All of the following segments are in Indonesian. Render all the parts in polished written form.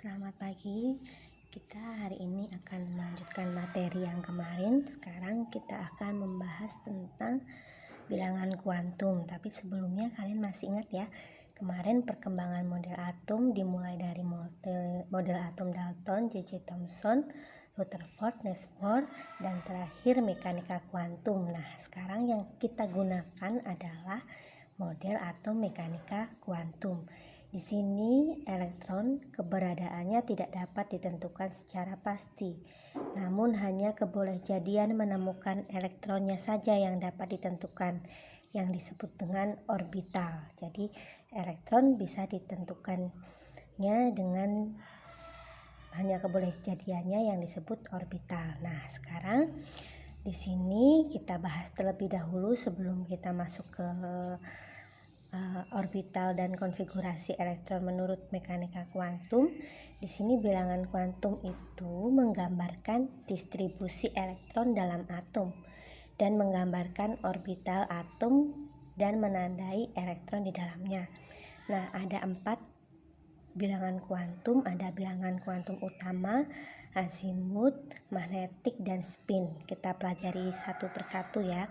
Selamat pagi. Kita hari ini akan melanjutkan materi yang kemarin. Sekarang kita akan membahas tentang bilangan kuantum. Tapi sebelumnya kalian masih ingat ya, kemarin perkembangan model atom dimulai dari model atom Dalton, J.J. Thomson, Rutherford, Nesmore, dan terakhir mekanika kuantum. Nah, sekarang yang kita gunakan adalah model atom mekanika kuantum. Di sini elektron keberadaannya tidak dapat ditentukan secara pasti, namun hanya kebolehjadian menemukan elektronnya saja yang dapat ditentukan, yang disebut dengan orbital. Jadi elektron bisa ditentukannya dengan hanya kebolehjadiannya yang disebut orbital. Nah, sekarang di sini kita bahas terlebih dahulu sebelum kita masuk ke orbital dan konfigurasi elektron menurut mekanika kuantum. Di sini bilangan kuantum itu menggambarkan distribusi elektron dalam atom dan menggambarkan orbital atom dan menandai elektron di dalamnya. Nah, ada 4 bilangan kuantum. Ada bilangan kuantum utama, azimut, magnetik, dan spin. Kita pelajari satu persatu ya.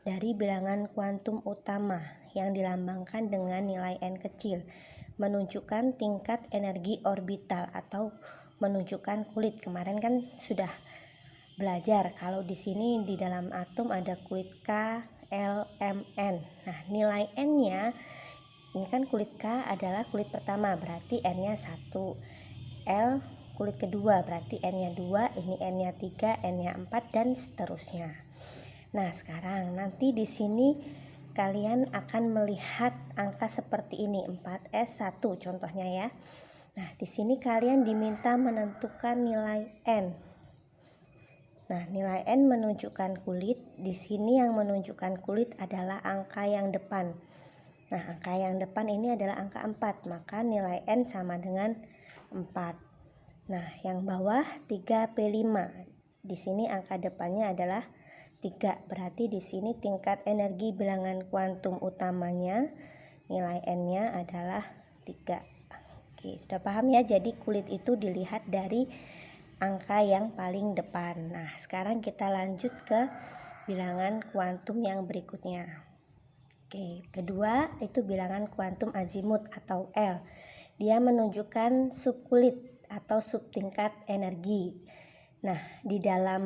Dari bilangan kuantum utama yang dilambangkan dengan nilai n kecil, menunjukkan tingkat energi orbital atau menunjukkan kulit. Kemarin kan sudah belajar kalau di sini di dalam atom ada kulit K, L, M, N. Nah, nilai n-nya ini kan kulit K adalah kulit pertama, berarti n-nya 1. L kulit kedua, berarti n-nya 2, ini n-nya 3, n-nya 4, dan seterusnya. Nah, sekarang nanti di sini kalian akan melihat angka seperti ini, 4s1 contohnya ya. Nah, di sini kalian diminta menentukan nilai n. Nah, nilai n menunjukkan kulit. Di sini yang menunjukkan kulit adalah angka yang depan. Nah, angka yang depan ini adalah angka 4, maka nilai n sama dengan 4. Nah, yang bawah 3p5. Di sini angka depannya adalah 3, berarti di sini tingkat energi bilangan kuantum utamanya nilai n-nya adalah 3. Oke, sudah paham ya? Jadi kulit itu dilihat dari angka yang paling depan. Nah, sekarang kita lanjut ke bilangan kuantum yang berikutnya. Oke, kedua itu bilangan kuantum azimut atau L. Dia menunjukkan subkulit atau subtingkat energi. Nah, di dalam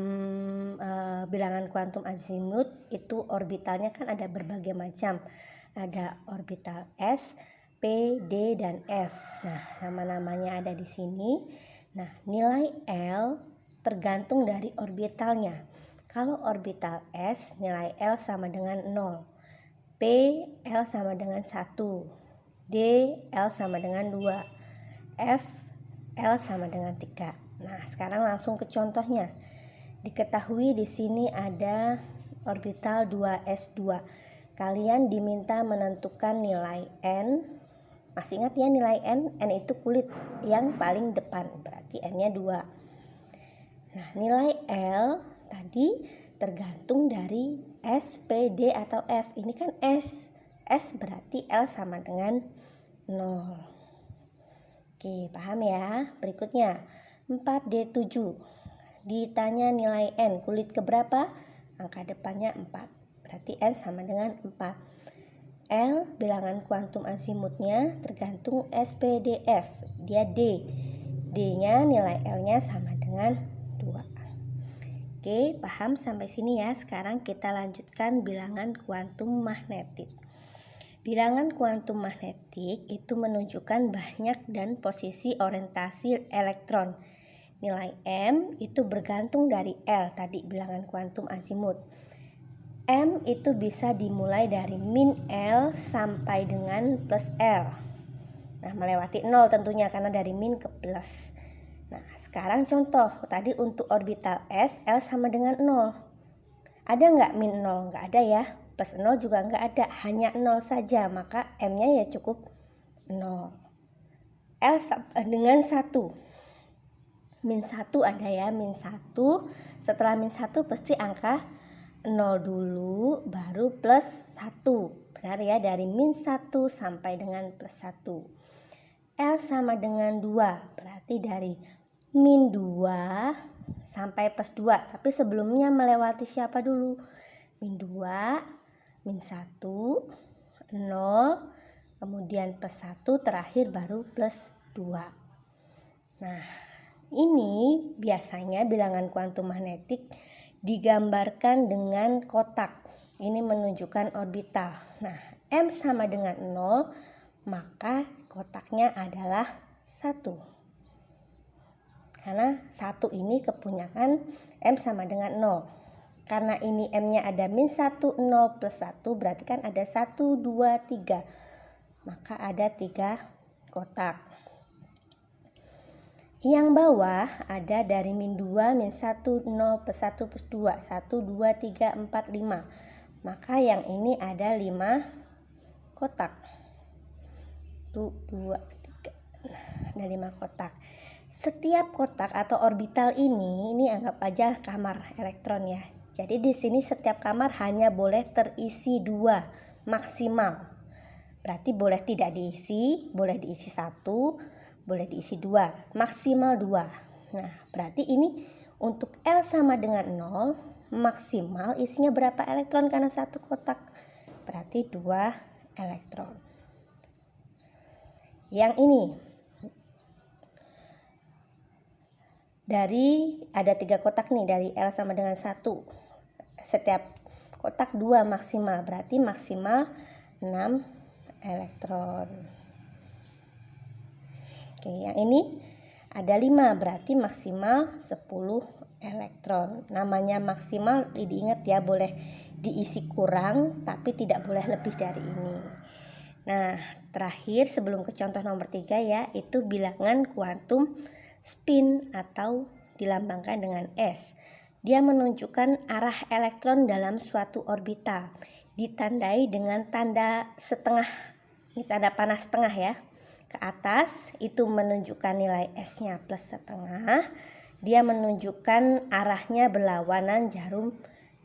bilangan kuantum azimut itu orbitalnya kan ada berbagai macam. Ada orbital S, P, D, dan F. Nah, nama-namanya ada di sini. Nah, nilai L tergantung dari orbitalnya. Kalau orbital S, nilai L sama dengan 0. P, L sama dengan 1. D, L sama dengan 2. F, L sama dengan 3. Nah, sekarang langsung ke contohnya. Diketahui di sini ada orbital 2s2. Kalian diminta menentukan nilai n. Masih ingat ya nilai n? N itu kulit yang paling depan, berarti n-nya 2. Nah, nilai L tadi tergantung dari S, P, D, atau F. Ini kan S. S berarti L sama dengan 0. Oke, paham ya? Berikutnya 4D7. Ditanya nilai n, kulit keberapa? Angka depannya 4. Berarti n sama dengan 4. L bilangan kuantum azimutnya tergantung SPDF. Dia D. D-nya nilai L-nya sama dengan 2. Oke, paham sampai sini ya. Sekarang kita lanjutkan bilangan kuantum magnetik. Bilangan kuantum magnetik itu menunjukkan banyak dan posisi orientasi elektron. Nilai M itu bergantung dari L, tadi bilangan kuantum azimut. M itu bisa dimulai dari min L sampai dengan plus L. Nah, melewati 0 tentunya karena dari min ke plus. Nah, sekarang contoh tadi untuk orbital S, L sama dengan 0. Ada nggak min 0? Nggak ada ya. Plus 0 juga nggak ada, hanya 0 saja, maka M-nya ya cukup 0. L dengan 1. Min 1 ada ya, min 1. Setelah min 1 pasti angka 0 dulu, baru plus 1. Benar ya, dari min 1 sampai dengan plus 1. L sama dengan 2, berarti dari min 2 sampai plus 2. Tapi sebelumnya melewati siapa dulu? Min 2, min 1, 0, kemudian plus 1, terakhir baru plus 2. Nah, ini biasanya bilangan kuantum magnetik digambarkan dengan kotak. Ini menunjukkan orbital. Nah, M sama dengan 0, maka kotaknya adalah 1. Karena 1 ini kepunyakan M sama dengan 0. Karena ini M-nya ada min 1, 0, plus 1, berarti kan ada 1, 2, 3. Maka ada 3 kotak. Yang bawah ada dari min 2, min 1, 0, plus 1, plus 2. 1, 2, 3, 4, 5. Maka yang ini ada 5 kotak. 1, 2, 3. Ada 5 kotak. Setiap kotak atau orbital ini anggap aja kamar elektron ya. Jadi di sini setiap kamar hanya boleh terisi 2 maksimal. Berarti boleh tidak diisi, boleh diisi 1, boleh diisi 2, maksimal 2. Nah, berarti ini untuk L sama dengan 0, maksimal isinya berapa elektron karena satu kotak? Berarti 2 elektron. Yang ini dari ada 3 kotak nih, dari L sama dengan 1. Setiap kotak 2 maksimal, berarti maksimal 6 elektron. Oke, yang ini ada 5, berarti maksimal 10 elektron. Namanya maksimal, diingat ya, boleh diisi kurang tapi tidak boleh lebih dari ini. Nah, terakhir sebelum ke contoh nomor 3 ya, itu bilangan kuantum spin atau dilambangkan dengan S. Dia menunjukkan arah elektron dalam suatu orbital, ditandai dengan tanda setengah. Ini tanda panah setengah ya. Ke atas itu menunjukkan nilai S-nya plus setengah. Dia menunjukkan arahnya berlawanan jarum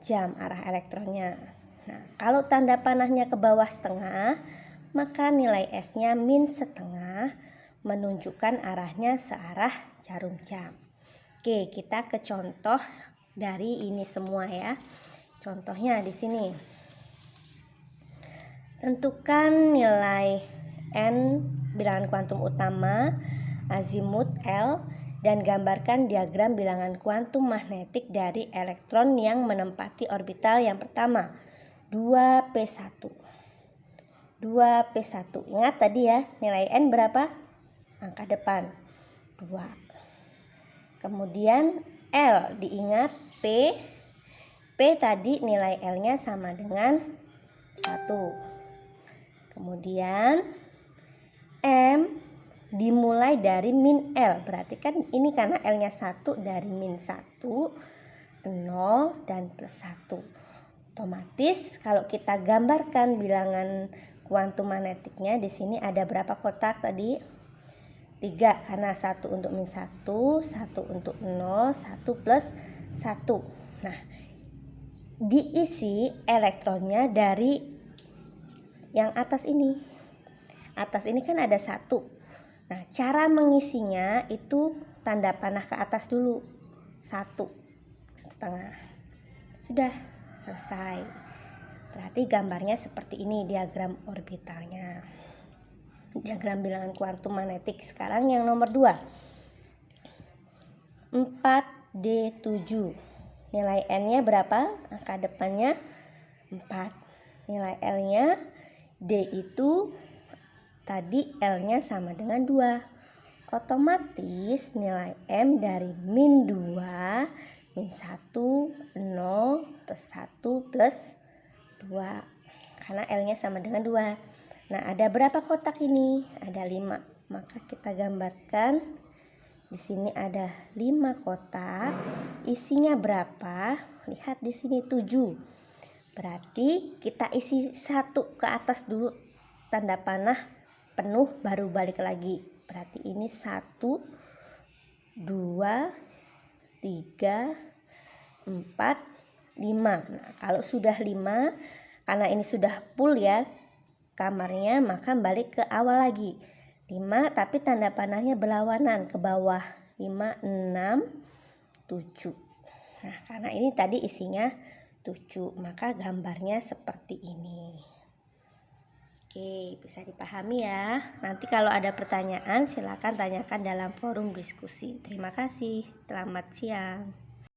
jam, arah elektronnya. Nah, kalau tanda panahnya ke bawah setengah, maka nilai S-nya min setengah, menunjukkan arahnya searah jarum jam. Oke, kita ke contoh dari ini semua ya. Contohnya di sini. Tentukan nilai N bilangan kuantum utama, azimut L, dan gambarkan diagram bilangan kuantum magnetik dari elektron yang menempati orbital yang pertama, 2p1. 2p1. Ingat tadi ya, nilai N berapa? Angka depan 2. Kemudian L, diingat P tadi nilai L-nya sama dengan 1. Kemudian M dimulai dari min L, berarti kan ini karena L-nya 1, dari min 1, 0, dan plus 1. Otomatis kalau kita gambarkan bilangan kuantum magnetiknya, di sini ada berapa kotak tadi? 3, karena 1 untuk min 1, 1 untuk 0, 1 plus 1. Nah, diisi elektronnya dari yang atas ini. Atas ini kan ada 1. Nah, cara mengisinya itu tanda panah ke atas dulu. 1 setengah. Sudah selesai. Berarti gambarnya seperti ini diagram orbitalnya. Diagram bilangan kuantum magnetik. Sekarang yang nomor 2. 4D7. Nilai N-nya berapa? Angka depannya 4. Nilai L-nya, D itu tadi L-nya sama dengan 2. Otomatis nilai M dari min 2, min 1, 0, plus 1, plus 2. Karena L-nya sama dengan 2. Nah, ada berapa kotak ini? Ada 5. Maka kita gambarkan. Di sini ada 5 kotak. Isinya berapa? Lihat di sini 7. Berarti kita isi 1 ke atas dulu. Tanda panah penuh baru balik lagi. Berarti ini 1, 2, 3, 4, 5. Nah, kalau sudah 5, karena ini sudah full ya kamarnya, maka balik ke awal lagi. 5 tapi tanda panahnya berlawanan ke bawah. 5, 6, 7. Nah, karena ini tadi isinya 7, maka gambarnya seperti ini. Oke, bisa dipahami ya. Nanti kalau ada pertanyaan silakan tanyakan dalam forum diskusi. Terima kasih. Selamat siang.